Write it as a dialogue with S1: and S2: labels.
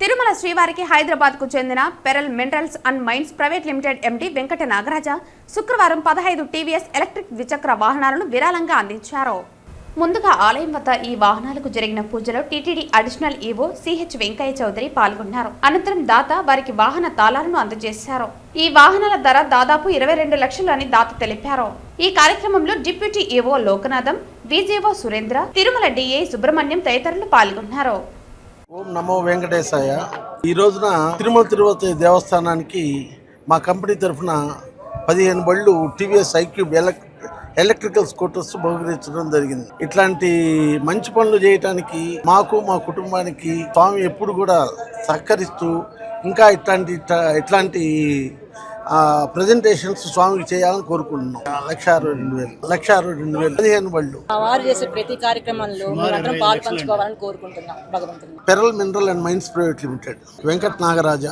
S1: తిరుమల శ్రీవారికి హైదరాబాద్ కు చెందిన pearl minerals and mines private limited MD Venkata Nagaraja శుక్రవారం 15 టీవీఎస్ ఎలక్ట్రిక్ ద్విచక్ర వాహనాలను విరాళంగా అందించారు. ముందుగా ఆలయం వద్ద ఈ వాహనాలకు జరిగిన పూజలో TTD additional EO CH Venkaiah Chowdary పాల్గొన్నారు. అనంతరం దాత వారికి వాహన తాళాలను అందజేశారు. ఈ వాహనాల ధర దాదాపు 22 లక్షలు అని దాత తెలిపారు. ఈ కార్యక్రమంలో deputy EO Lokanatham, VGO Surendra, Tirumala DA Subrahmanyam తదితరులు పాల్గొన్నారు.
S2: ఓం నమో వెంకటేశాయ. ఈ రోజున తిరుమల తిరుపతి దేవస్థానానికి మా కంపెనీ తరఫున 15 బళ్ళు టీవీఎస్ ఐక్యూబ్ ఎలక్ట్రికల్ స్కూటర్స్ బహుకరించడం జరిగింది. ఇట్లాంటి మంచి పనులు చేయటానికి మాకు మా కుటుంబానికి స్వామి ఎప్పుడు కూడా సహకరిస్తూ ఇంకా ఇట్లాంటి ప్రెజెంటేషన్స్ స్వామికి చేయాలని కోరుకుంటున్నాం. 1,62,000 15 బళ్ళు
S3: వారు చేసే ప్రతి కార్యక్రమంలో అందరం పాలు పంచుకోవాలని కోరుకుంటున్నాం. భగవంతుని.
S2: Pearl mineral and mines private limited Venkata Nagaraja.